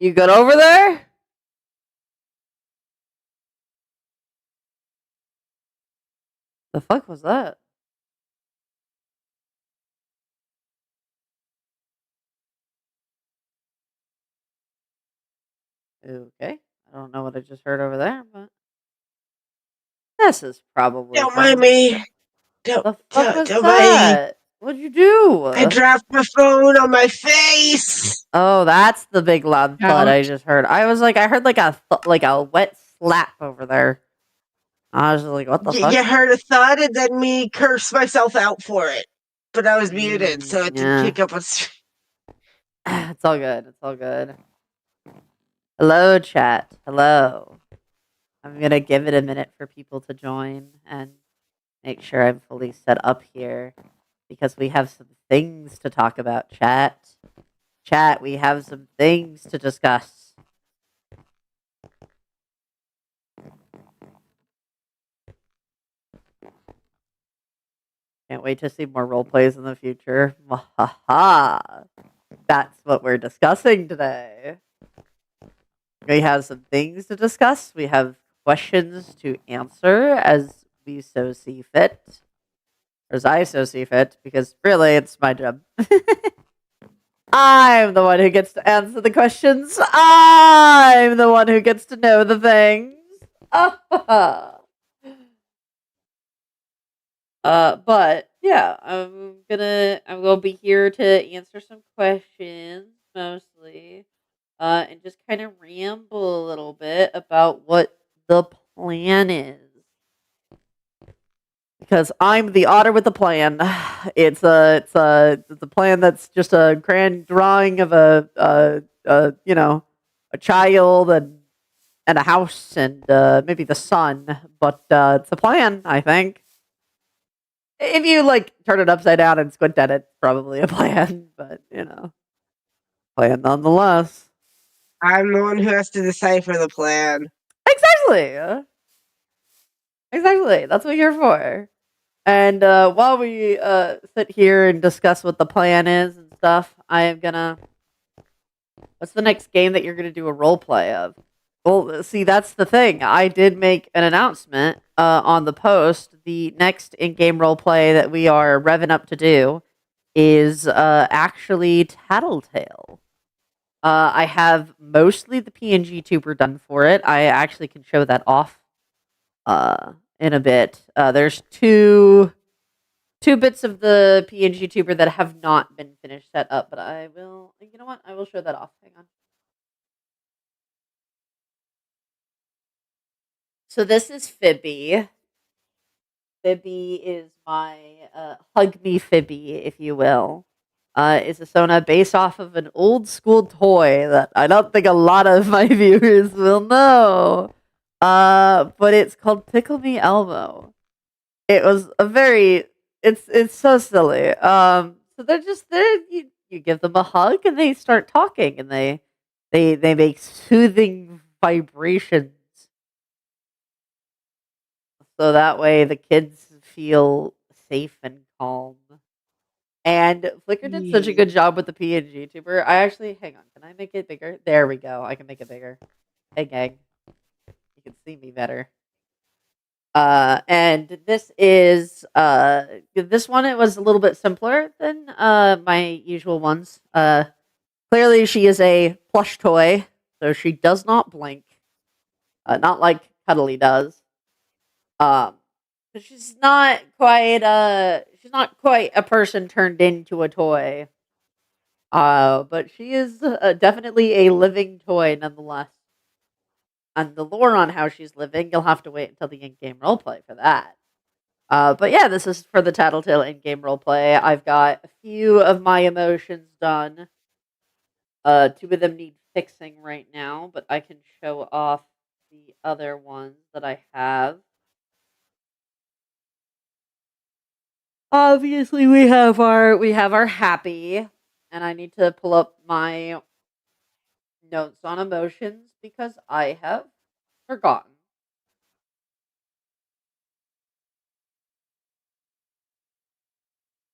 You good over there? The fuck was that? Okay. I don't know what I just heard over there, but this is probably Don't mind fine. me. Don't, The fuck don't, was don't mind me. that? What'd you I do? dropped my phone on my face. Oh, that's the big loud thud I Ouch. just heard. I was like, I heard like a wet slap over there. I was like, what the fuck? You heard a thud and then me curse myself out for it. But I was muted, so it didn't Yeah. pick up on. It's all good. It's all good. Hello, chat. Hello. I'm gonna give it a minute for people to join and make sure I'm fully set up here because we have some things to talk about, chat. Chat, we have some things to discuss. Can't wait to see more role plays in the future. Wahaha. That's what we're discussing today. We have some things to discuss. We have questions to answer as we so see fit. Or as I so see fit, because really it's my job. I'm the one who gets to answer the questions. I'm the one who gets to know the things. But yeah, I will be here to answer some questions mostly, and just kind of ramble a little bit about what the plan is. Because I'm the otter with the plan. It's a plan that's just a grand drawing of a child and a house and maybe the sun, but it's a plan, I think. If you like turn it upside down and squint at it, it's probably a plan, but plan nonetheless. I'm the one who has to decipher the plan. Exactly. Exactly. That's what you're for. And while we sit here and discuss what the plan is and stuff, I am gonna. What's the next game that you're gonna do a role play of? Well, see, that's the thing. I did make an announcement on the post. The next in-game role play that we are revving up to do is actually Tattletale. I have mostly the PNG tuber done for it. I actually can show that off in a bit. There's two bits of the PNG tuber that have not been finished set up, but I will. You know what? I will show that off. Hang on. So this is Fibby. Fibby is my hug me Fibby, if you will. It's a Sona based off of an old school toy that I don't think a lot of my viewers will know. But it's called Tickle Me Elmo. It was a very it's so silly. So they're just there. You give them a hug and they start talking and they make soothing vibrations so that way the kids feel safe and calm. And Flickr did such a Yeah. good job with the PNG tuber. I actually hang on. Can I make it bigger? There we go. I can make it bigger. Hey gang, you can see me better. And this one it was a little bit simpler than my usual ones. Clearly she is a plush toy, so she does not blink. Not like Cuddly does. Um, but she's not quite a person turned into a toy. But she is definitely a living toy nonetheless. And the lore on how she's living, you'll have to wait until the in-game roleplay for that. But yeah, this is for the Tattletale in-game roleplay. I've got a few of my emotions done. Two of them need fixing right now, but I can show off the other ones that I have. Obviously, we have our happy, and I need to pull up my notes on emotions because I have forgotten.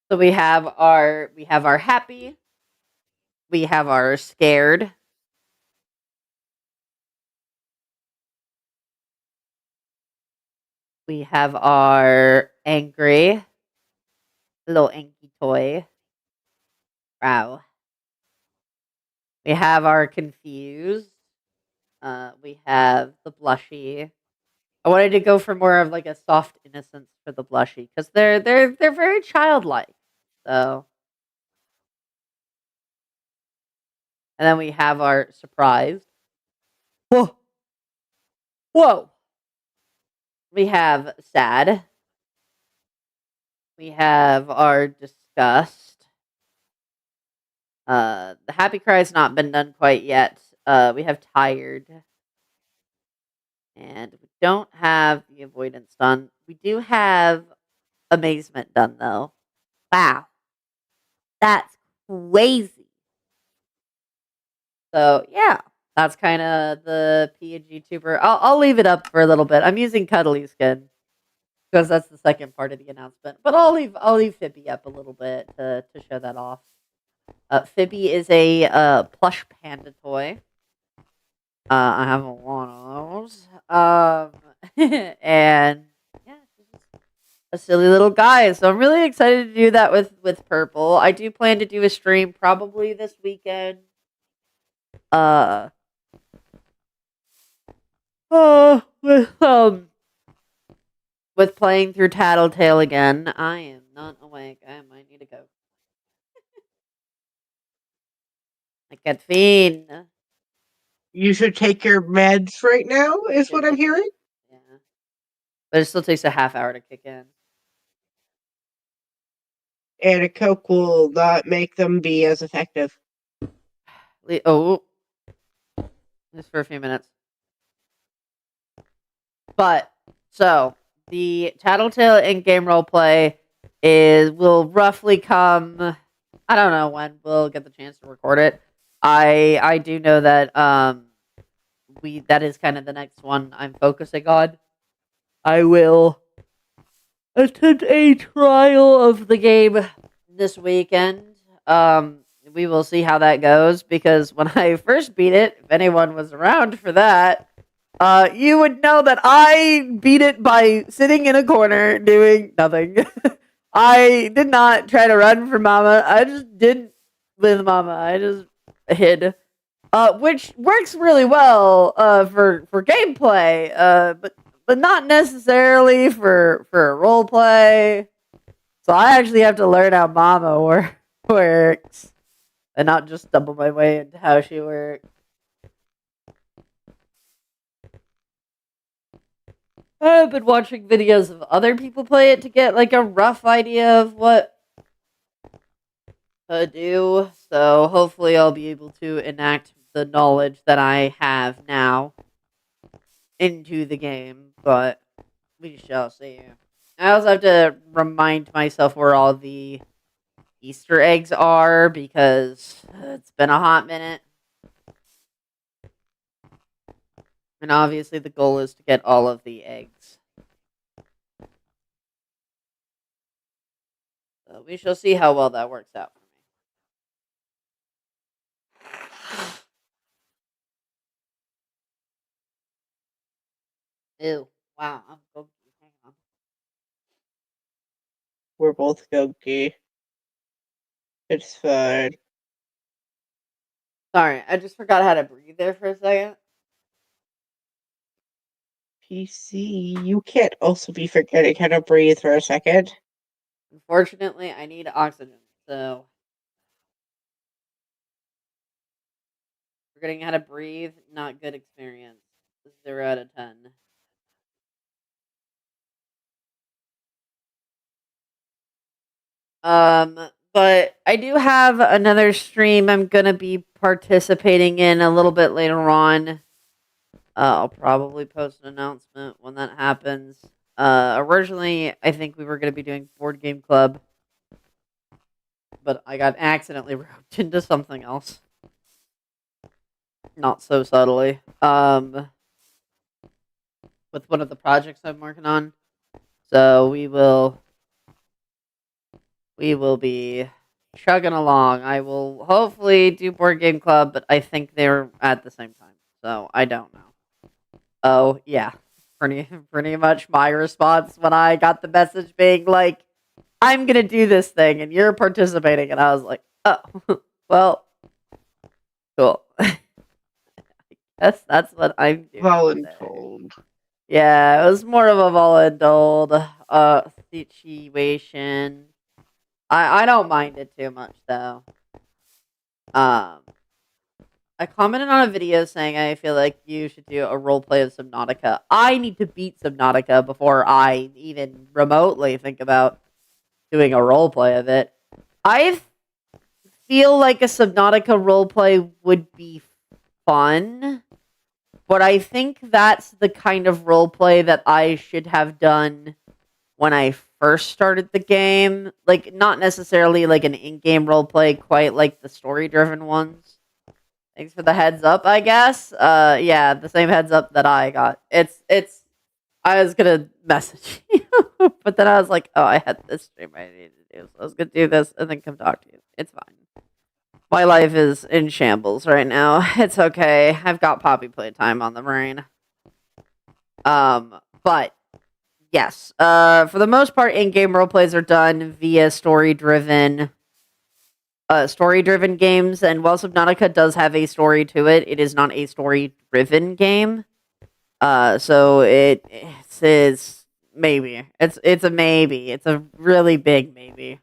So we have our happy, we have our scared, We have our angry little Anki toy. Wow. We have our confused. We have the blushy. I wanted to go for more of like a soft innocence for the blushy because they're very childlike. So, and then we have our surprise. Whoa, whoa. We have sad. We have our disgust. The happy cry has not been done quite yet. We have tired. And we don't have the avoidance done. We do have amazement done though. Wow. That's crazy. So yeah, that's kind of the PNG tuber. I'll leave it up for a little bit. I'm using Cuddly Skin because that's the second part of the announcement. But I'll leave Fibby up a little bit to show that off. Fibby is a plush panda toy. I have a lot of those. And yeah, she's just a silly little guy. So I'm really excited to do that with Purple. I do plan to do a stream probably this weekend. Uh, with playing through Tattletale again. I am not awake. I might need to go. I get fiend. You should take your meds right now, is what I'm hearing. Yeah, but it still takes a half hour to kick in. And a Coke will not make them be as effective. Oh, just for a few minutes. But so the Tattletale in-game roleplay will roughly come. I don't know when we'll get the chance to record it. I do know that that is kind of the next one I'm focusing on. I will attempt a trial of the game this weekend. We will see how that goes because when I first beat it, if anyone was around for that, you would know that I beat it by sitting in a corner doing nothing. I did not try to run for Mama. I just didn't with Mama. I just hid. Which works really well for gameplay, but not necessarily for role play. So I actually have to learn how Mama works and not just stumble my way into how she works. I've been watching videos of other people play it to get like a rough idea of what to do. So hopefully I'll be able to enact the knowledge that I have now into the game, but we shall see. I also have to remind myself where all the Easter eggs are because it's been a hot minute. And obviously the goal is to get all of the eggs. So we shall see how well that works out for me. Ew. Wow, I'm gunky. Hang on. We're both gunky. It's fine. Sorry, I just forgot how to breathe there for a second. PC, you can't also be forgetting how to breathe for a second. Unfortunately, I need oxygen, so forgetting how to breathe, not good experience. 0 out of 10. But I do have another stream I'm gonna be participating in a little bit later on. I'll probably post an announcement when that happens. Originally, I think we were gonna be doing board game club, but I got accidentally roped into something else. Not so subtly. With one of the projects I'm working on. So we will be chugging along. I will hopefully do board game club, but I think they're at the same time. So I don't know. Oh, yeah. pretty much my response when I got the message being like, "I'm gonna do this thing and you're participating," and I was like, "Oh, well, cool." That's what I'm doing today. Voluntold. Yeah, it was more of a voluntold situation. I don't mind it too much though. Um, I commented on a video saying I feel like you should do a role play of Subnautica. I need to beat Subnautica before I even remotely think about doing a role play of it. I feel like a Subnautica role play would be fun, but I think that's the kind of role play that I should have done when I first started the game. Like, not necessarily like an in-game role play quite like the story-driven ones. Thanks for the heads up, I guess. Yeah, the same heads up that I got. It's I was gonna message you, but then I was like, oh, I had this stream I needed to do, so I was gonna do this and then come talk to you. It's fine. My life is in shambles right now. It's okay. I've got Poppy playtime on the brain. But yes, for the most part, in-game role plays are done via story-driven games, and while Subnautica does have a story to it, it is not a story-driven game. So it's maybe. It's a maybe. It's a really big maybe.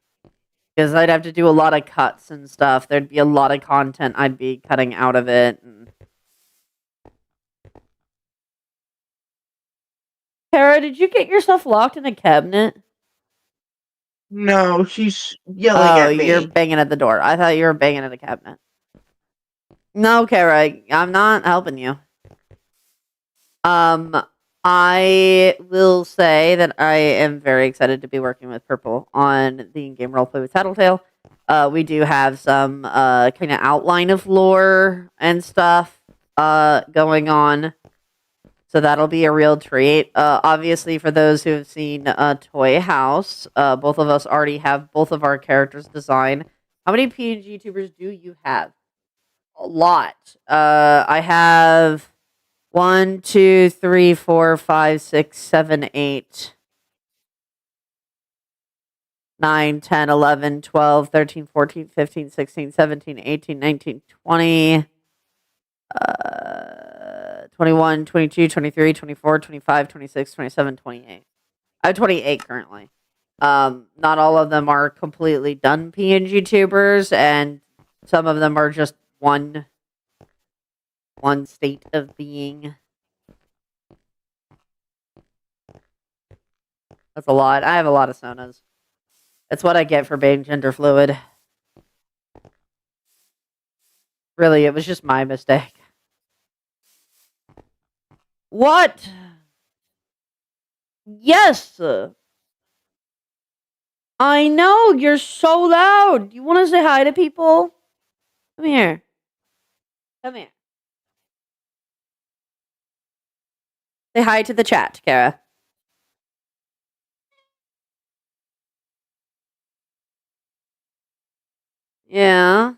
Because I'd have to do a lot of cuts and stuff. There'd be a lot of content I'd be cutting out of it. Kara, did you get yourself locked in a cabinet? No, she's yelling Oh, at me. you're banging at the door. I thought you were banging at a cabinet. No, Kara, I'm not helping you. I will say that I am very excited to be working with Purple on the in-game roleplay with Tattletale. We do have some kind of outline of lore and stuff going on. So that'll be a real treat. Obviously, for those who have seen Toy House, both of us already have both of our characters designed. How many PNG tubers do you have? A lot. I have 1, 2, 3, 4, 5, 6, 7, 8, 9, 10, 11, 12, 13, 14, 15, 16, 17, 18, 19, 20, 21, 22, 23, 24, 25, 26, 27, 28. I have 28 currently. Not all of them are completely done PNG tubers, and some of them are just one state of being. That's a lot. I have a lot of sonas. That's what I get for being gender fluid. Really, it was just my mistake. What? Yes! I know, you're so loud. You want to say hi to people? Come here. Come here. Say hi to the chat, Kara. Yeah.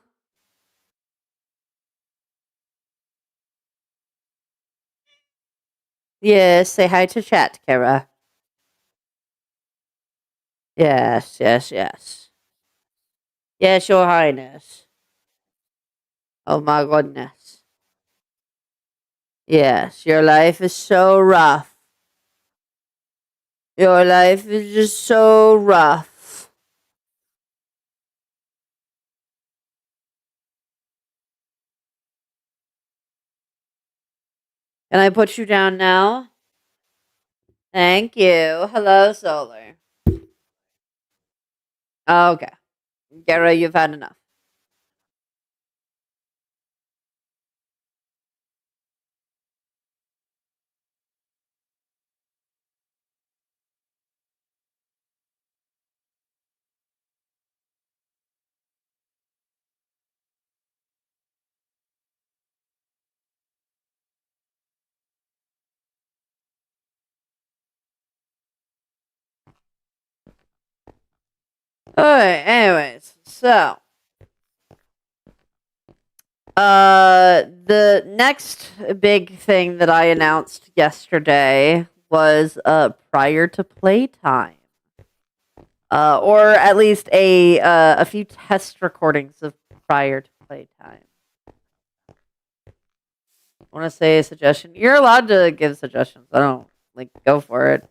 Yes, say hi to chat, Kara. Yes, yes, yes. Yes, your highness. Oh my goodness. Yes, your life is so rough. Your life is just so rough. Can I put you down now? Thank you. Hello, Solar. Okay. Kara, you've had enough. Alright, anyways, so the next big thing that I announced yesterday was prior to playtime. Or at least a few test recordings of prior to playtime. Want to say a suggestion? You're allowed to give suggestions. I don't go for it.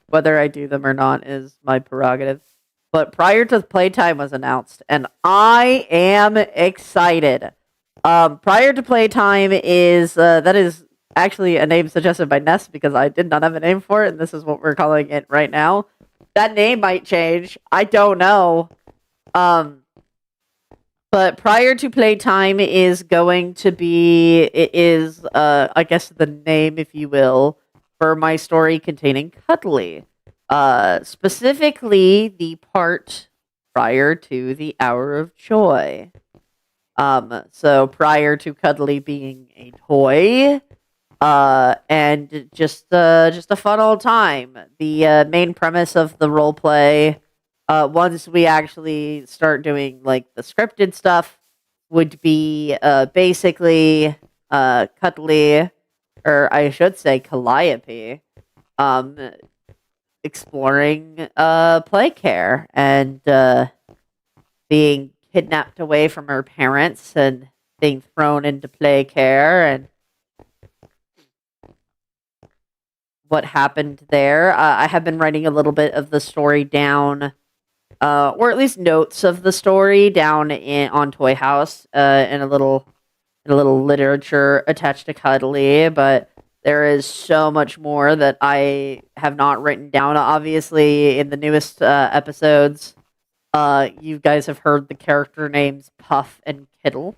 Whether I do them or not is my prerogative. But prior to playtime was announced, and I am excited. Prior to playtime is that is actually a name suggested by Ness because I did not have a name for it, and this is what we're calling it right now. That name might change. I don't know. But prior to playtime is going to be, it is, I guess the name, if you will, for my story containing Cuddly. Specifically the part prior to the Hour of Joy. So prior to Cuddly being a toy, and just a fun old time. The main premise of the role play, once we actually start doing like the scripted stuff, would be basically Cuddly, or I should say Calliope, exploring play care and being kidnapped away from her parents and being thrown into play care and what happened there. I have been writing a little bit of the story down, or at least notes of the story down on Toy House, in a little literature attached to Cuddly, but there is so much more that I have not written down. Obviously, in the newest episodes, you guys have heard the character names Puff and Kittle.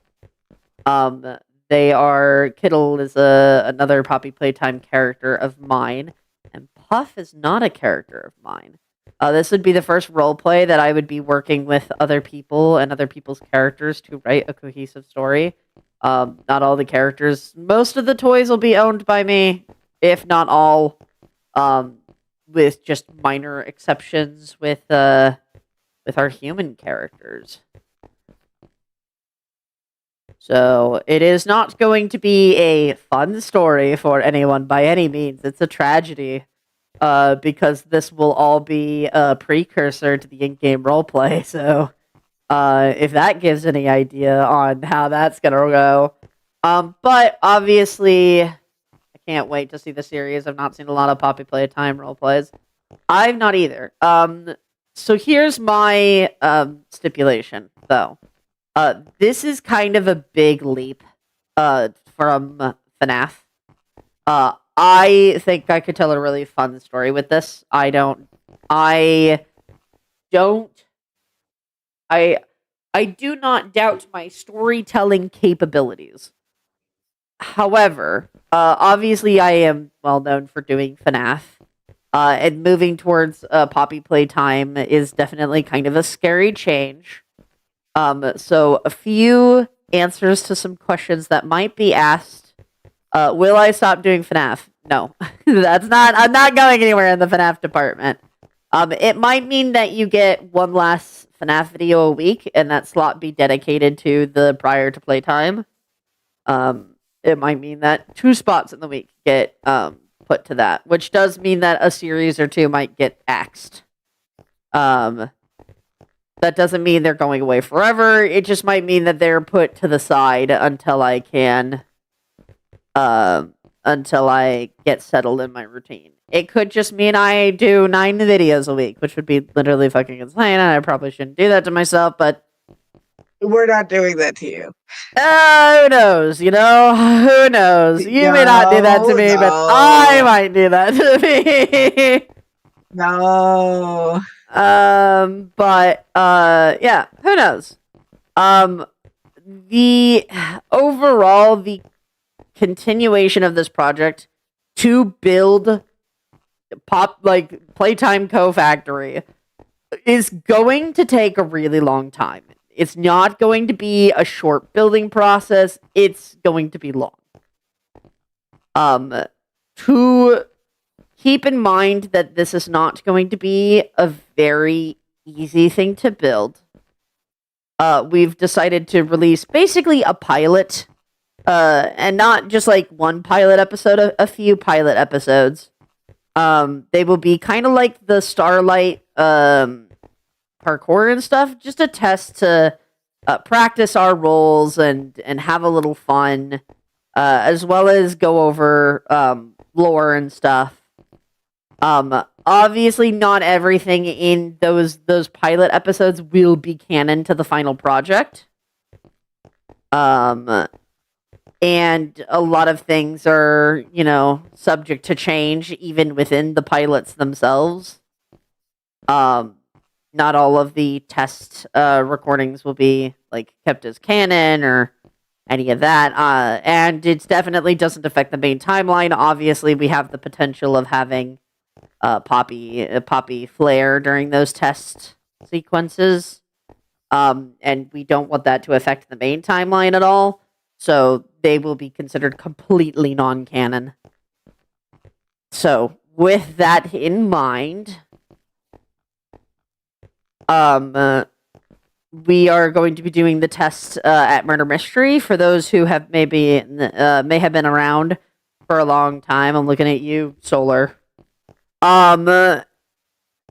They are, Kittle is another Poppy Playtime character of mine, and Puff is not a character of mine. This would be the first role play that I would be working with other people and other people's characters to write a cohesive story. Not all the characters, most of the toys will be owned by me, if not all, with just minor exceptions with our human characters. So it is not going to be a fun story for anyone by any means. It's a tragedy, because this will all be a precursor to the in-game roleplay. So if that gives any idea on how that's gonna go. But obviously, I can't wait to see the series. I've not seen a lot of Poppy Playtime roleplays. I've not either. So here's my stipulation, though. This is kind of a big leap from FNAF. I think I could tell a really fun story with this. I do not doubt my storytelling capabilities. However, obviously I am well known for doing FNAF. And moving towards Poppy Playtime is definitely kind of a scary change. So a few answers to some questions that might be asked. Will I stop doing FNAF? No. I'm not going anywhere in the FNAF department. It might mean that you get one last FNAF video a week, and that slot be dedicated to the prior to playtime. It might mean that 2 spots in the week get put to that, which does mean that a series or 2 might get axed. That doesn't mean they're going away forever. It just might mean that they're put to the side until I get settled in my routine. It could just mean I do 9 videos a week, which would be literally fucking insane, and I probably shouldn't do that to myself, but we're not doing that to you. Who knows, you know? Who knows? You may not do that to me, but I might do that to me. No. But yeah, who knows? The overall, the continuation of this project to build Playtime Co-Factory is going to take a really long time. It's not going to be a short building process. It's going to be long. To keep in mind that this is not going to be a very easy thing to build. We've decided to release basically a pilot, and not just like one pilot episode, a few pilot episodes, They will be kind of like the Starlight parkour and stuff, just a test to practice our roles and have a little fun, as well as go over lore and stuff. Obviously, not everything in those pilot episodes will be canon to the final project. And a lot of things are, subject to change even within the pilots themselves. Not all of the test recordings will be like kept as canon or any of that. And it definitely doesn't affect the main timeline. Obviously, we have the potential of having Poppy flare during those test sequences. And we don't want that to affect the main timeline at all. So they will be considered completely non-canon. So with that in mind, we are going to be doing the test at Murder Mystery. For those who have may have been around for a long time, I'm looking at you, Solar. And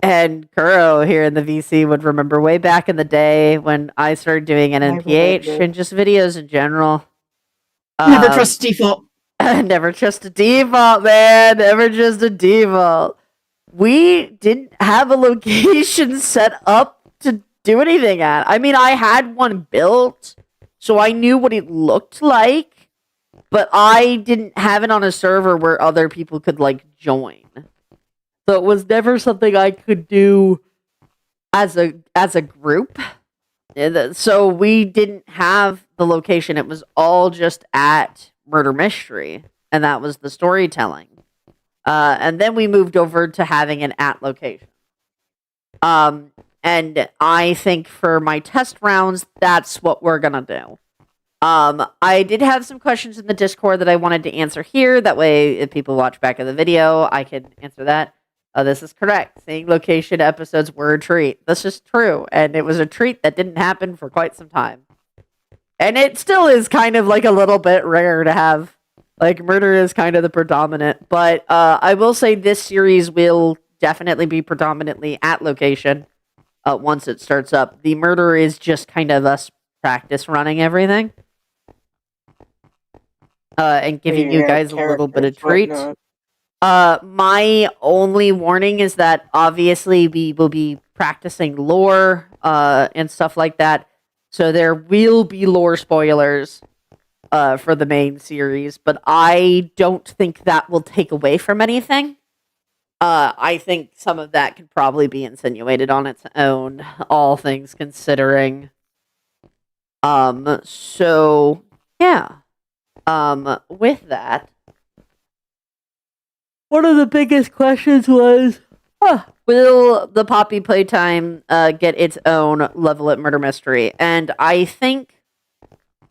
Kuro here in the VC would remember way back in the day when I started doing NNPH and just videos in general. Never trust default. Never trust a default, man. Never just a default. We didn't have a location set up to do anything at. I mean, I had one built, so I knew what it looked like, but I didn't have it on a server where other people could, join. So it was never something I could do as a group. So we didn't have the location. It was all just at Murder Mystery, and that was the storytelling. And then we moved over to having an at location. And I think for my test rounds, that's what we're gonna do. I did have some questions in the Discord that I wanted to answer here. That way, if people watch back of the video, I can answer that. This is correct. Seeing location episodes were a treat. This is true. And it was a treat that didn't happen for quite some time. And it still is kind of a little bit rare to have. Murder is kind of the predominant. But I will say this series will definitely be predominantly at location once it starts up. The murder is just kind of us practice running everything. And giving you guys a little bit of treat. My only warning is that obviously we will be practicing lore and stuff like that. So there will be lore spoilers for the main series, but I don't think that will take away from anything. I think some of that could probably be insinuated on its own, all things considering. So yeah. With that, one of the biggest questions was, will the Poppy playtime get its own level at Murder Mystery? And I think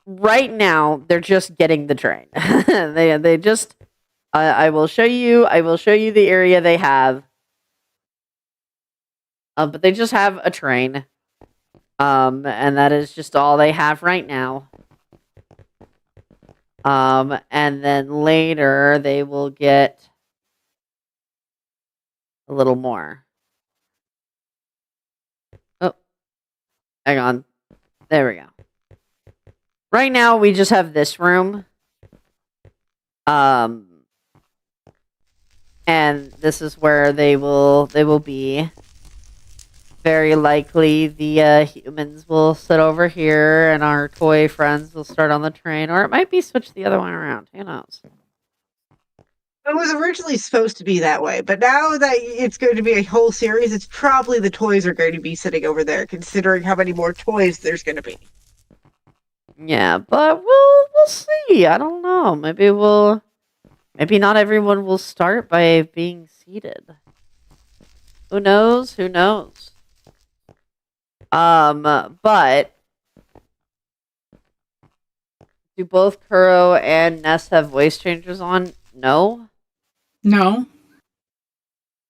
right now they're just getting the train. they just I will show you the area they have. But they just have a train. And that is just all they have right now. And then later they will get a little more. Oh, hang on. There we go. Right now, we just have this room. And this is where they will be. Very likely, the humans will sit over here, and our toy friends will start on the train, or it might be switched the other way around. Who knows? It was originally supposed to be that way, but now that it's going to be a whole series, it's probably the toys are going to be sitting over there, considering how many more toys there's going to be. Yeah, but we'll see. I don't know. Maybe not everyone will start by being seated. Who knows? Who knows? But do both Kuro and Ness have voice changers on? No. No.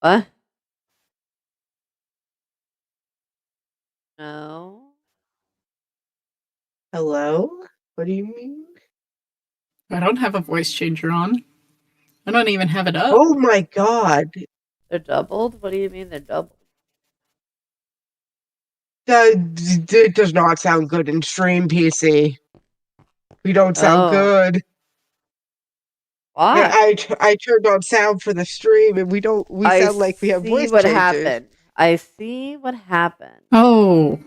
What? No. Hello? What do you mean? I don't have a voice changer on. I don't even have it up. Oh my god. They're doubled? What do you mean they're doubled? It does not sound good in stream, PC. We don't sound Oh. good. Why? I turned on sound for the stream, and we I sound like we have see voice what changes. happened. I see what happened. Oh.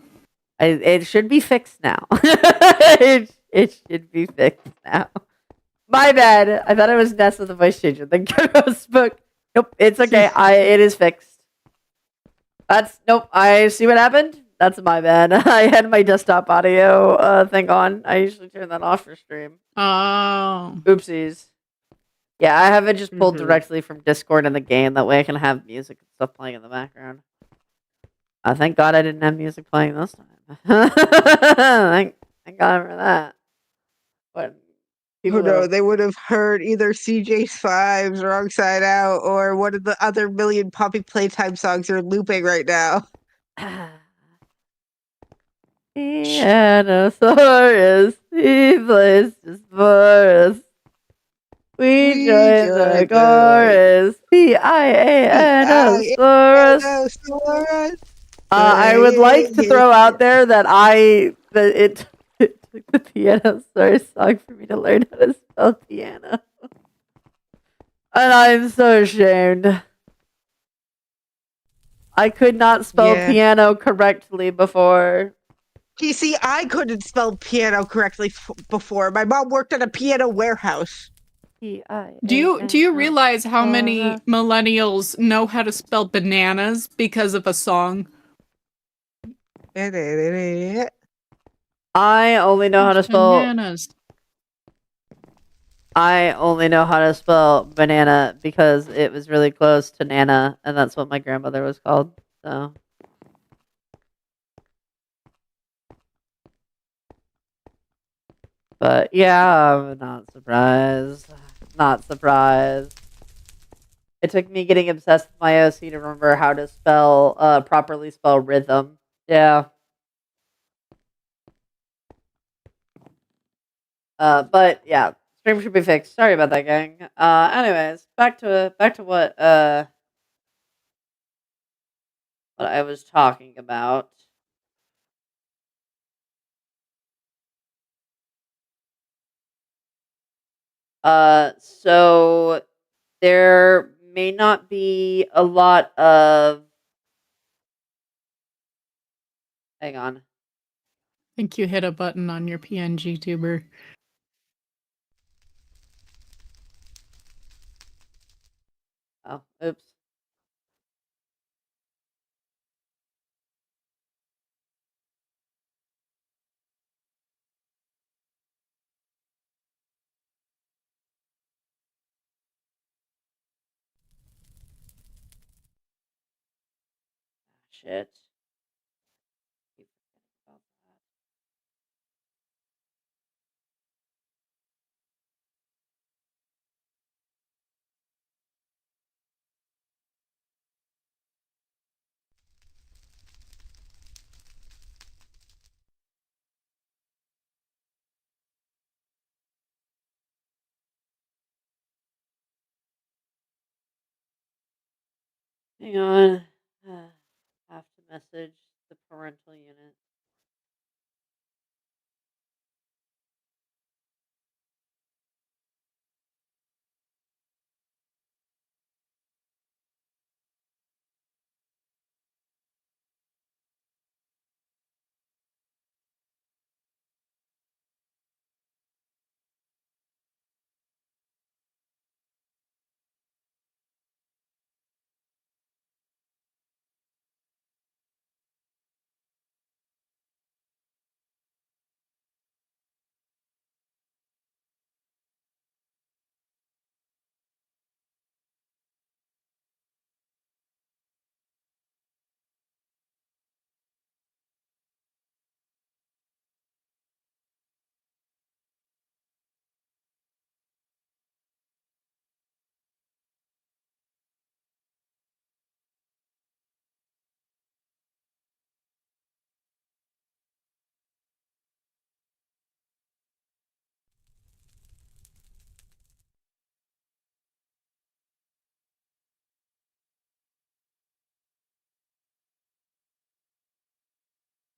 It should be fixed now. It should be fixed now. My bad. I thought it was Ness with the voice changer. The ghost book. Nope, it's okay. It is fixed. That's nope. I see what happened. That's my bad. I had my desktop audio thing on. I usually turn that off for stream. Oh. Oopsies. Yeah, I have it just pulled Mhm. directly from Discord in the game. That way I can have music and stuff playing in the background. Thank God I didn't have music playing this time. thank God for that. But people Oh no, would they would have heard either CJ Five's Wrong Side Out or one of the other million Poppy Playtime songs are looping right now. have. Pianosaurus, he plays just for us. We We join the joined the chorus. Pianosaurus. Dinosaurus. I would like to throw out there that it took the Pianosaurus song for me to learn how to spell piano. And I'm so ashamed. I could not spell Yeah. piano correctly before. PC, I couldn't spell piano correctly before. My mom worked at a piano warehouse. Do you realize how many millennials know how to spell bananas because of a song? I only know how to spell. Bananas. I only know how to spell banana because it was really close to Nana, and that's what my grandmother was called. So. But yeah, I'm not surprised. Not surprised. It took me getting obsessed with my OC to remember how to properly spell rhythm. Yeah. But yeah, stream should be fixed. Sorry about that, gang. Anyways, back to what I was talking about. So there may not be a lot of. Hang on. I think you hit a button on your PNG tuber. Oh, oops. Shit. Keep forgetting about that. Hang on. Have to message the parental unit.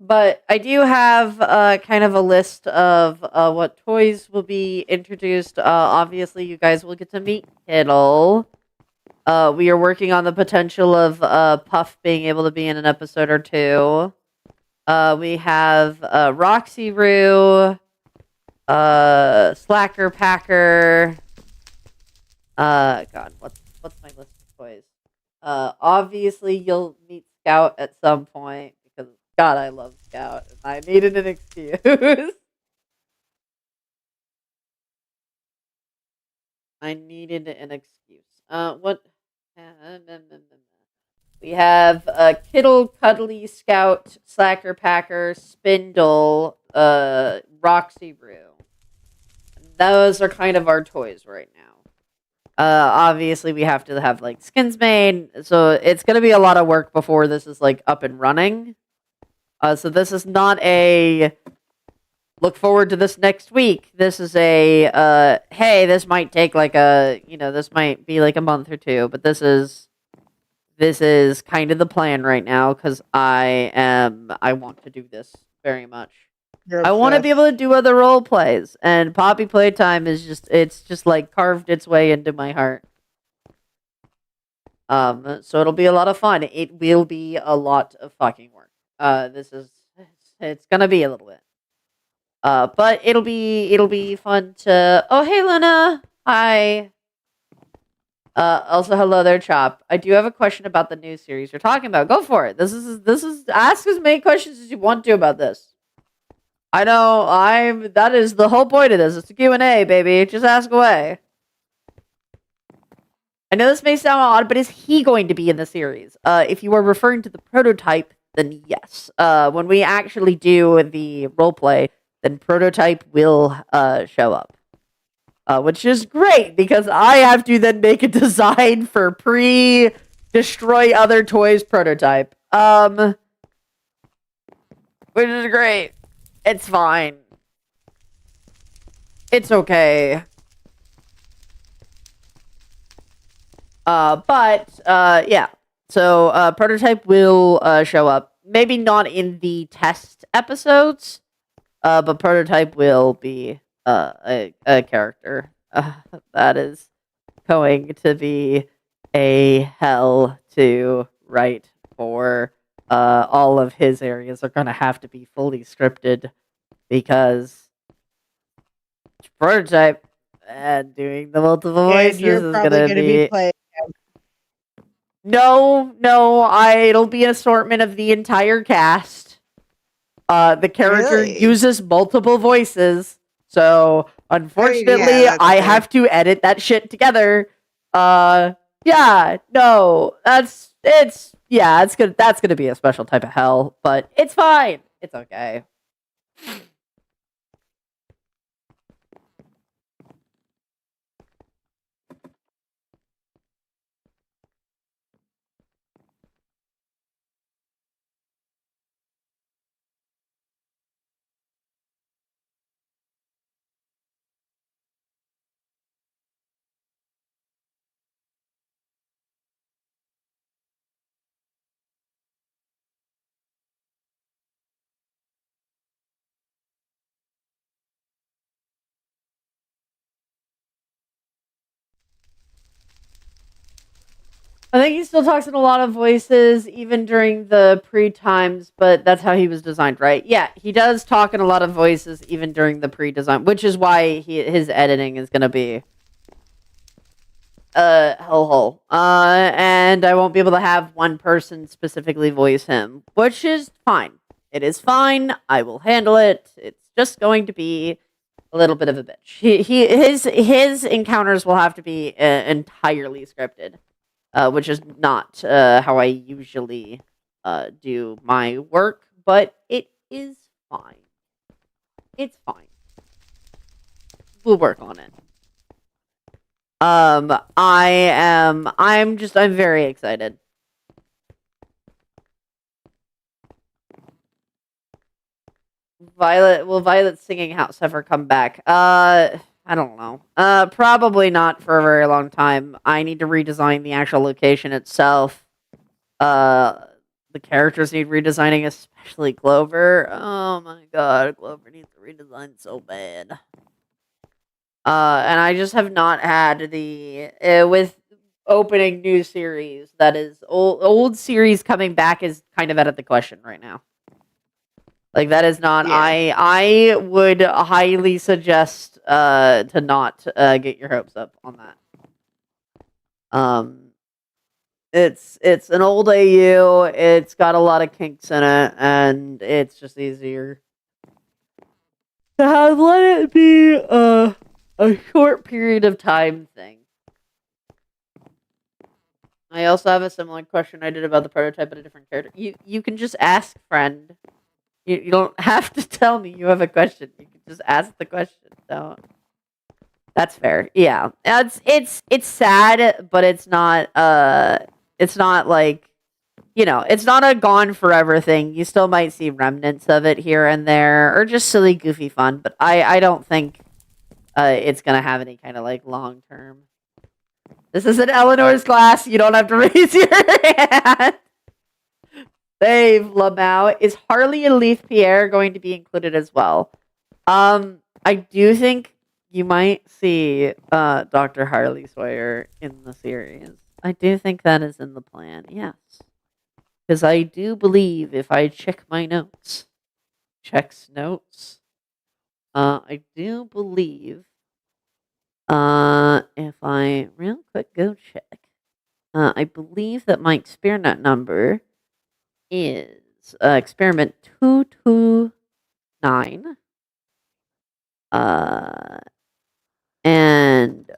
But I do have kind of a list of what toys will be introduced. Obviously, you guys will get to meet Kittle. We are working on the potential of Puff being able to be in an episode or two. We have Roxy Roo, Slacker Packer. God, what's my list of toys? Obviously, you'll meet Scout at some point because God, I love Scout, and I needed an excuse. I needed an excuse. What? We have Kittle, Cuddly, Scout, Slacker, Packer, Spindle, Roxy Roo. Those are kind of our toys right now. Obviously, we have to have like skins made, so it's gonna be a lot of work before this is like up and running. So this is not a look forward to this next week. This is a hey, this might take like this might be like a month or two, but this is kind of the plan right now because I want to do this very much. I want to be able to do other role plays, and Poppy Playtime is just like carved its way into my heart. So it'll be a lot of fun. It will be a lot of fucking work. It's gonna be a little bit. But it'll be fun to. Oh, hey, Luna. Hi. Also, hello there, Chop. I do have a question about the new series you're talking about. Go for it. This is ask as many questions as you want to about this. I know. That is the whole point of this. It's a Q&A, baby. Just ask away. I know this may sound odd, but is he going to be in the series? If you are referring to the prototype, then yes. When we actually do the roleplay, then prototype will show up. Which is great, because I have to then make a design for pre-destroy other toys prototype. Which is great. It's fine. It's okay. Yeah. So, prototype will show up. Maybe not in the test episodes, but prototype will be a character. That is going to be a hell to write for. All of his areas are going to have to be fully scripted because prototype and doing the multiple voices is going to be playing. No, it'll be an assortment of the entire cast. The character uses multiple voices, so unfortunately, I have to edit that shit together. Yeah, no, that's gonna be a special type of hell, but it's fine. It's okay. I think he still talks in a lot of voices, even during the pre-times, but that's how he was designed, right? Yeah, he does talk in a lot of voices, even during the pre-design, which is why his editing is going to be hellhole. And I won't be able to have one person specifically voice him, which is fine. It is fine. I will handle it. It's just going to be a little bit of a bitch. His encounters will have to be entirely scripted. Which is not how I usually do my work, but it is fine. It's fine. We'll work on it. I'm very excited. Will Violet's singing house ever come back? I don't know. Probably not for a very long time. I need to redesign the actual location itself. the characters need redesigning, especially Clover. Oh my god, Clover needs a redesign so bad. And I just have not had the with opening new series that is old series coming back is kind of out of the question right now. Like that is not. Yeah. I would highly suggest to not get your hopes up on that. It's an old AU. It's got a lot of kinks in it, and it's just easier to have let it be a short period of time thing. I also have a similar question I did about the prototype of a different character. You can just ask, friend. You don't have to tell me you have a question. You can just ask the question. Don't. That's fair. Yeah. It's sad, but it's not like, it's not a gone forever thing. You still might see remnants of it here and there, or just silly, goofy fun. But I don't think it's gonna have any kind of like long term. This isn't Eleanor's class. You don't have to raise your hand. Dave Lamau, is Harley and Leith Pierre going to be included as well? I do think you might see Dr. Harley Sawyer in the series. I do think that is in the plan. Yes. Because I do believe if I check my notes, I do believe, if I real quick go check, I believe that my experiment number is experiment 229. And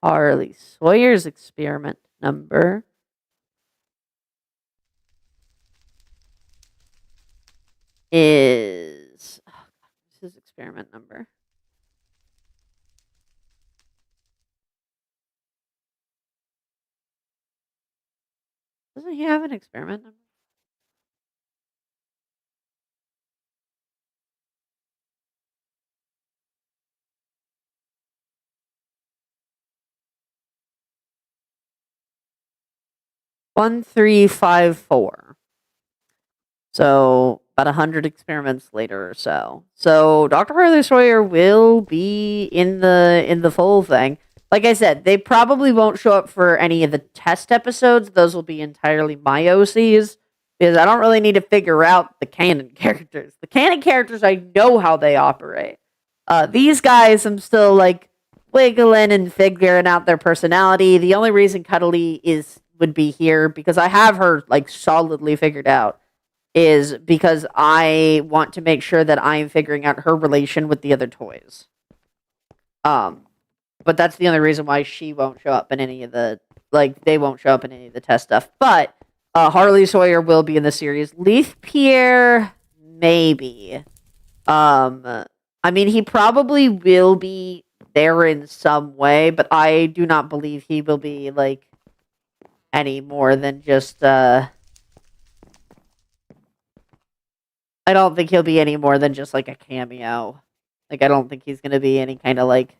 Harley Sawyer's experiment number is this is experiment number. Doesn't he have an experiment number? One, 354. So about 100 experiments later or so. So Dr. Harley Sawyer will be in the full thing. Like I said, they probably won't show up for any of the test episodes. Those will be entirely my OCs because I don't really need to figure out the canon characters. The canon characters, I know how they operate. These guys, I'm still like wiggling and figuring out their personality. The only reason Cuddly would be here because I have her like solidly figured out is because I want to make sure that I am figuring out her relation with the other toys. But that's the only reason why she won't show up in any of the they won't show up in any of the test stuff. But Harley Sawyer will be in the series. Leith Pierre, maybe. I mean, he probably will be there in some way, but I do not believe he will be like any more than just I don't think he'll be any more than just like a cameo. Like I don't think he's gonna be any kind of like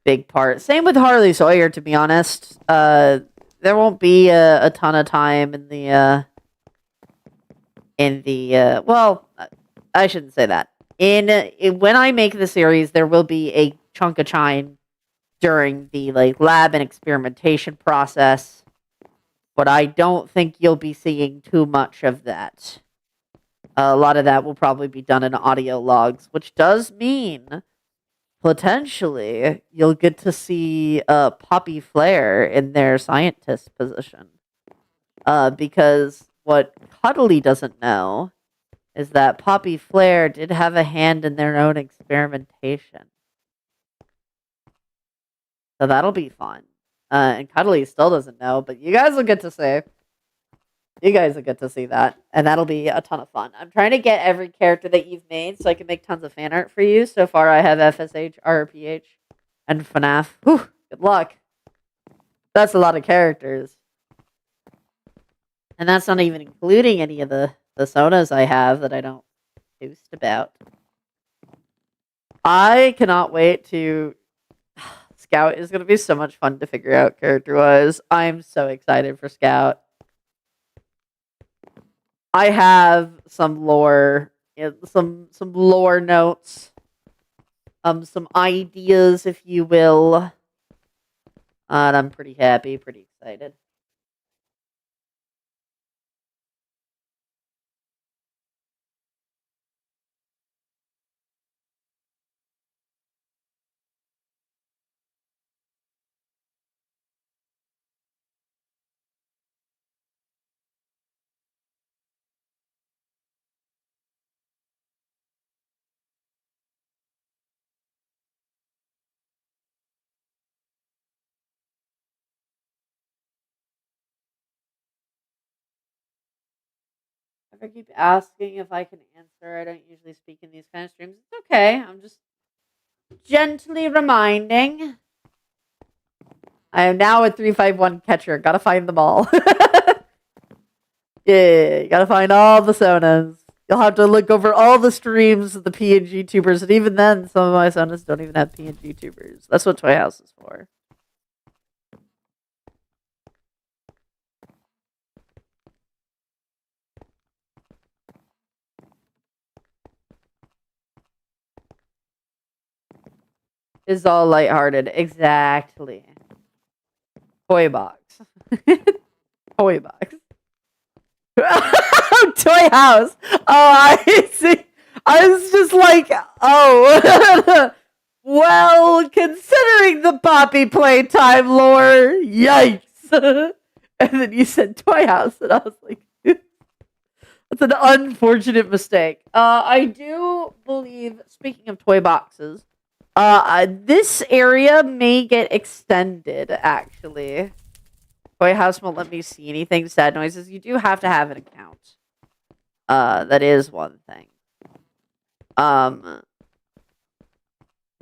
big part. Same with Harley Sawyer, to be honest. There won't be a ton of time in the well, I shouldn't say that. In when I make the series, there will be a chunk of time during the like lab and experimentation process. But I don't think you'll be seeing too much of that. A lot of that will probably be done in audio logs, which does mean potentially you'll get to see Poppy Flare in their scientist position. Because what Cuddly doesn't know is that Poppy Flare did have a hand in their own experimentation. So that'll be fun. And Cuddly still doesn't know, but you guys will get to see. You guys will get to see that, and that'll be a ton of fun. I'm trying to get every character that you've made so I can make tons of fan art for you. So far, I have FSH, RPH, and FNAF. Whew, good luck. That's a lot of characters. And that's not even including any of the Sonas I have that I don't post about. I cannot wait to... Scout is going to be so much fun to figure out character-wise. I'm so excited for Scout. I have some lore, some lore notes, some ideas, if you will, and I'm pretty happy, pretty excited. If I keep asking if I can answer, I don't usually speak in these kind of streams. It's okay. I'm just gently reminding. I am now a 351 catcher. Gotta find them all. Yeah, you gotta find all the sonas. You'll have to look over all the streams of the PNG tubers, and even then, some of my sonas don't even have PNG tubers. That's what Toy House is for. Is all lighthearted. Exactly. Toy box. Toy box. Toy house. Oh, I see. I was just like, oh. Well, considering the Poppy Playtime lore, yikes. And then you said Toy House, and I was like, that's an unfortunate mistake. I do believe, speaking of toy boxes, this area may get extended, actually. Toy House won't let me see anything. Sad noises. You do have to have an account. That is one thing.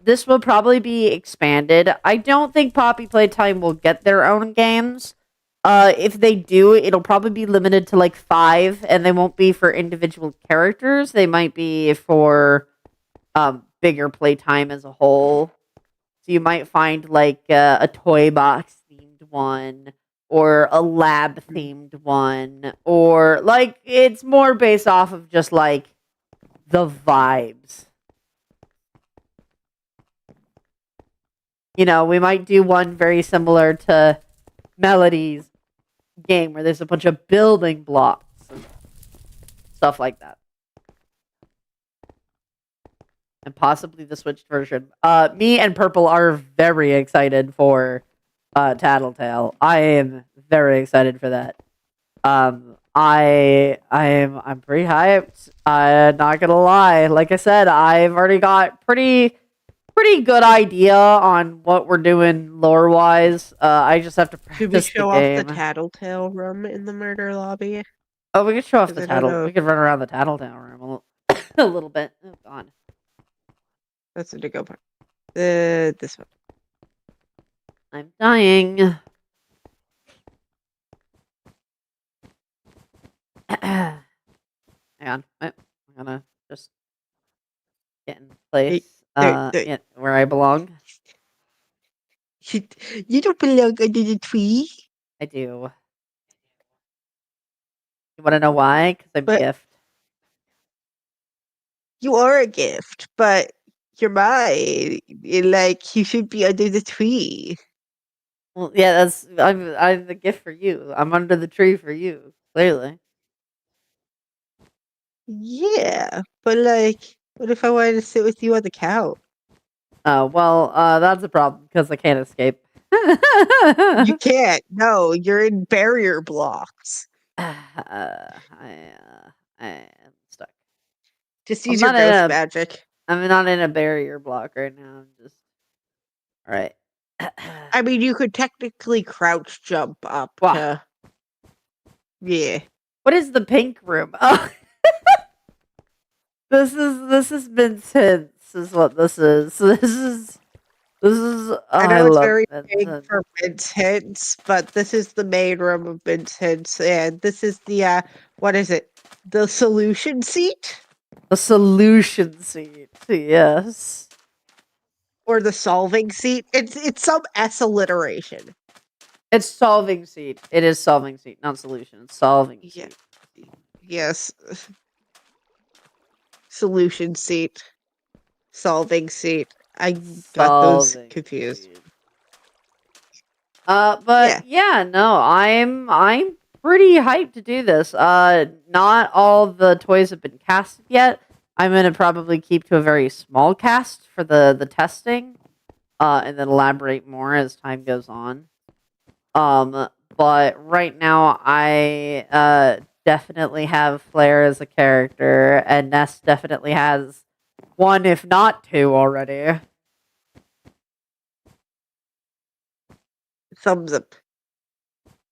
This will probably be expanded. I don't think Poppy Playtime will get their own games. If they do, it'll probably be limited to like 5, and they won't be for individual characters. They might be for bigger playtime as a whole. So you might find like a toy box themed one, or a lab themed one, or like it's more based off of just like the vibes. You know, we might do one very similar to Melody's game where there's a bunch of building blocks and stuff like that. And possibly the Switched version. Me and Purple are very excited for Tattletale. I am very excited for that. I'm pretty hyped. I'm not gonna lie. Like I said, I've already got pretty good idea on what we're doing lore wise. I just have to practice Should we show the off game. the Tattletale room in the murder lobby? Oh, we could show off 'Cause the I don't tattle. know. We could run around the Tattletale room a little bit. Oh god. That's the go part. This one. I'm dying. Hang on. I'm gonna just get in place. Yeah, where I belong. You don't belong under the tree. I do. You want to know why? Because I'm a gift. You are a gift, but you're mine. Like you should be under the tree. Well, yeah, I'm the gift for you. I'm under the tree for you. Clearly. Yeah, but like, what if I wanted to sit with you on the couch? Well, that's a problem because I can't escape. You can't. No, you're in barrier blocks. I am stuck. Just use your ghost magic. I'm not in a barrier block right now. I'm just all right. I mean, you could technically crouch jump up to. Yeah. What is the pink room? Oh. This has been tense. Is what this is. This is. I know it's very big for Vince, but this is the main room of Vince, and this is the what is it? The solution seat? The solution seat, yes. Or the solving seat. It's some S alliteration. It's solving seat. It is solving seat, not solution. It's solving seat. Yes. Solution seat. Solving seat. I got those Solving confused. seed. But yeah, no, I'm pretty hyped to do this. Not all the toys have been casted yet. I'm gonna probably keep to a very small cast for the testing, and then elaborate more as time goes on. But right now I definitely have Flair as a character, and Ness definitely has one, if not two, already. Thumbs up.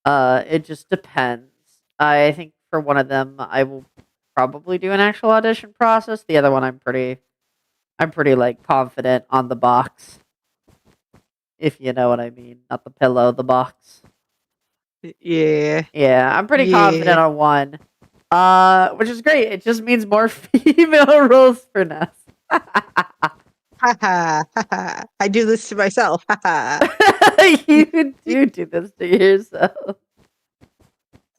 It just depends. I think for one of them, I will probably do an actual audition process. The other one, I'm pretty like confident on the box, if you know what I mean. Not the pillow, the box. Yeah. Yeah, I'm pretty Yeah. confident on one. Which is great. It just means more female roles for Ness. Haha. Haha. I do this to myself. Haha. You do this to yourself.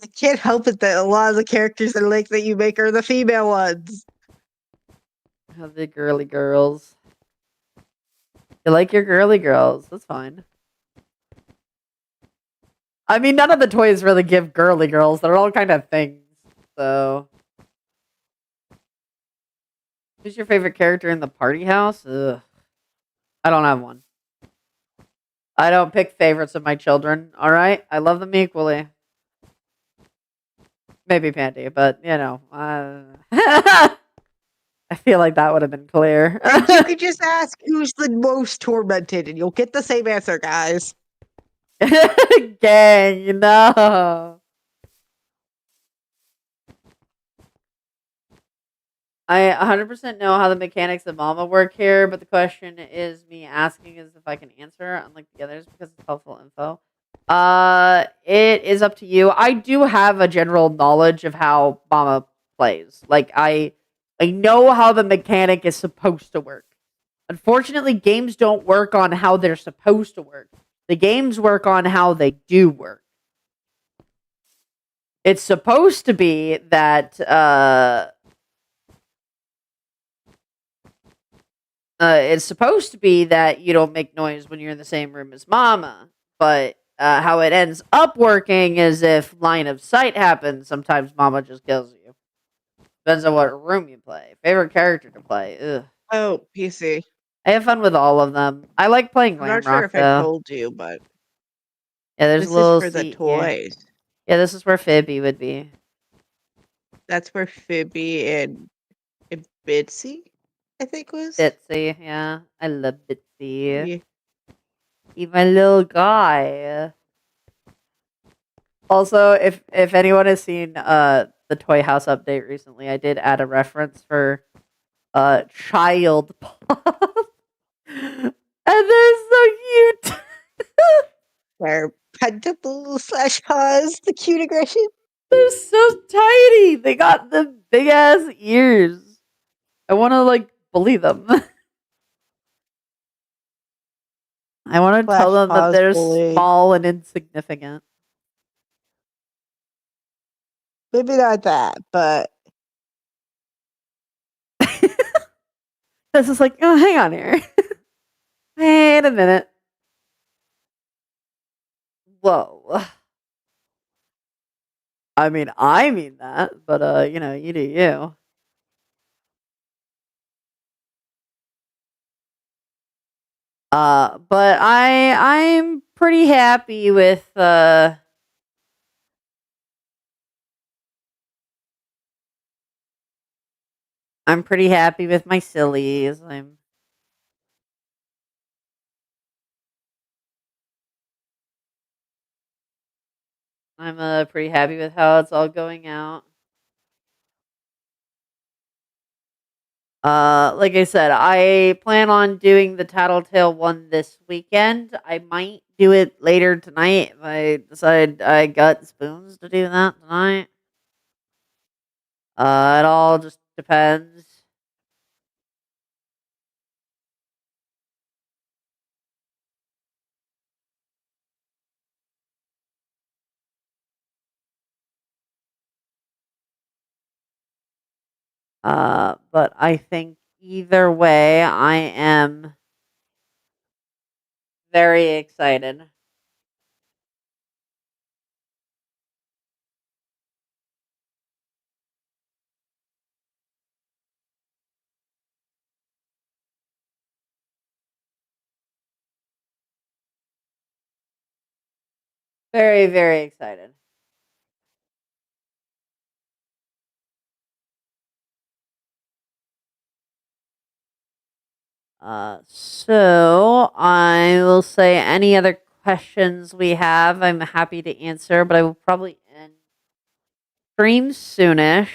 I can't help it that a lot of the characters that like that you make are the female ones. The girly girls. You like your girly girls. That's fine. I mean, none of the toys really give girly girls. They're all kind of things. So, who's your favorite character in the party house? Ugh. I don't have one. I don't pick favorites of my children. All right, I love them equally. Maybe Panty, but you know, I feel like that would have been clear. And you could just ask who's the most tormented, and you'll get the same answer, guys. Gang, no. I 100% know how the mechanics of Mama work here, but the question is me asking is if I can answer, unlike the others, because it's helpful info. It is up to you. I do have a general knowledge of how Mama plays. Like I know how the mechanic is supposed to work. Unfortunately, games don't work on how they're supposed to work. The games work on how they do work. It's supposed to be that it's supposed to be that you don't make noise when you're in the same room as Mama, but how it ends up working is if line of sight happens, sometimes Mama just kills you. Depends on what room you play. Favorite character to play? Ugh. Oh, PC. I have fun with all of them. I like playing I'm not Glam sure Rock if I though. told you, but Yeah, there's a this is little for the seat here. toys. Yeah, this is where Phoebe would be. That's where Phoebe and Bitsy, I think was. Bitsy, yeah. I love Bitsy. Yeah. He's my little guy. Also, if anyone has seen the Toy House update recently, I did add a reference for child pop. And they're so cute. They're pentable / paws, the cute aggression. They're so tiny. They got the big ass ears. I want to like bully them. I want to tell / them that paws they're bullying. small and insignificant. Maybe not that, but This is like, oh, hang on here. Wait a minute. Whoa. I mean that, but you know, you do you. But I'm pretty happy with I'm pretty happy with my sillies. I'm pretty happy with how it's all going out. Like I said, I plan on doing the Tattletale one this weekend. I might do it later tonight if I decide I got spoons to do that tonight. It all just depends. But I think either way, I am very excited. Very, very excited. So I will say any other questions we have, I'm happy to answer, but I will probably end stream soonish.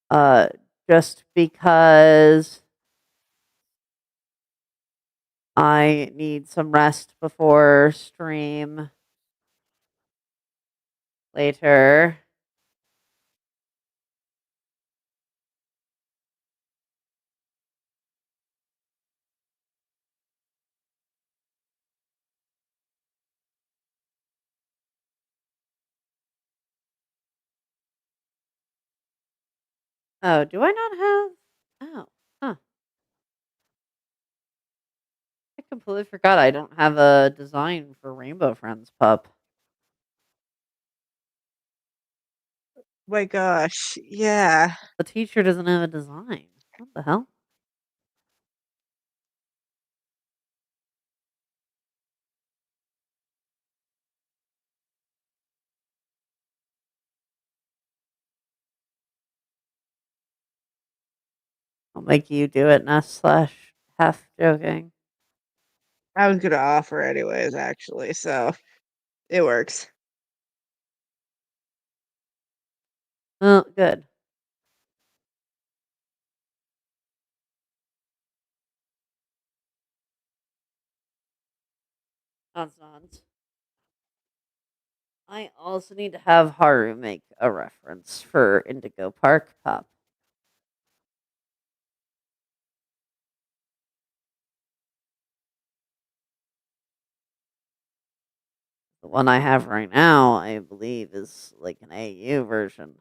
Uh, just because I need some rest before stream later. Oh, do I not have? Oh, huh. I completely forgot I don't have a design for Rainbow Friends pup. My gosh, yeah. The teacher doesn't have a design. What the hell? I'll make you do it, Ness slash half joking. I was gonna offer anyways, actually, so it works. Oh, good. Nonsense. I also need to have Haru make a reference for Indigo Park pup. The one I have right now, I believe, is like an AU version.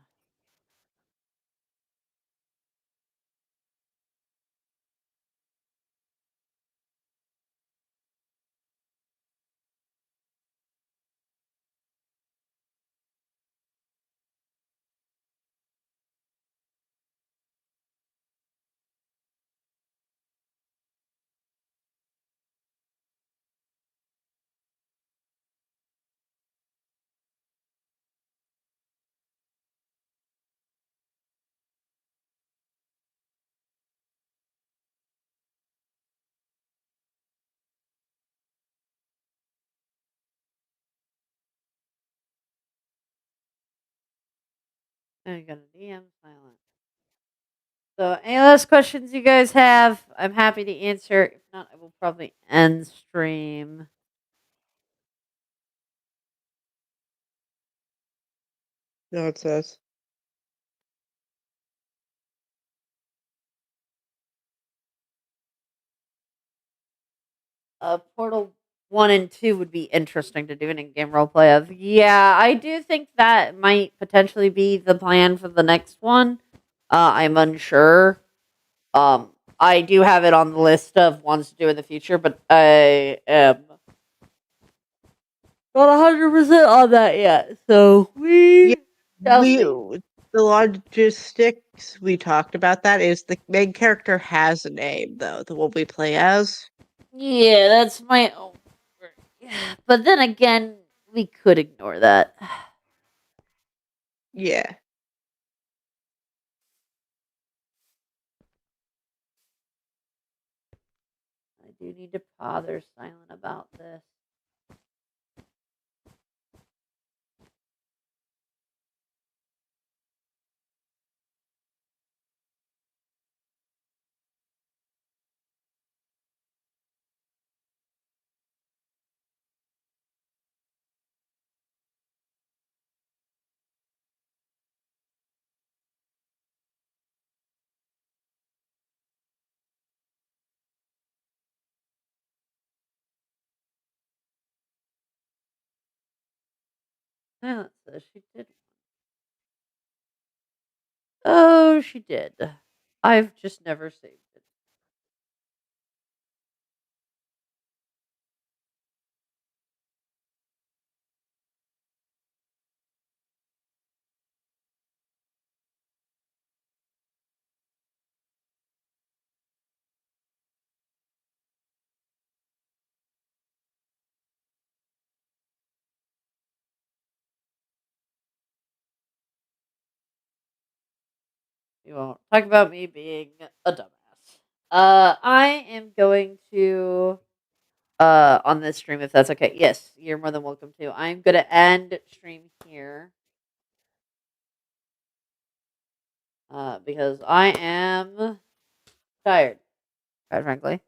I got a DM silent. So, any last questions you guys have? I'm happy to answer. If not, I will probably end stream. No, it says. Portal 1 and 2 would be interesting to do an in-game roleplay of. Yeah, I do think that might potentially be the plan for the next one. I'm unsure. I do have it on the list of ones to do in the future, but I am not 100% on that yet. So Yeah, shall we see. the logistics we talked about that is the main character has a name though, the one we play as. Yeah, that's my own. Yeah, but then again, we could ignore that. Yeah. I do need to bother silent about this. Silent says she did. Oh, she did. I've just never saved it. You won't talk about me being a dumbass. I am going to on this stream if that's okay. Yes, you're more than welcome to. I'm gonna end stream here. Because I am tired, quite frankly.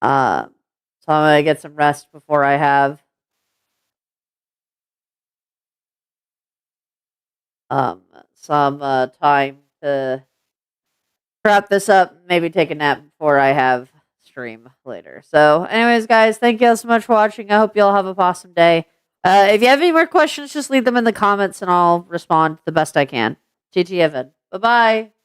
So I'm gonna get some rest before I have some time to wrap this up. Maybe take a nap before I have stream later. So, anyways, guys, thank you all so much for watching. I hope you all have a awesome day. If you have any more questions, just leave them in the comments and I'll respond the best I can. GT Evan. Bye bye.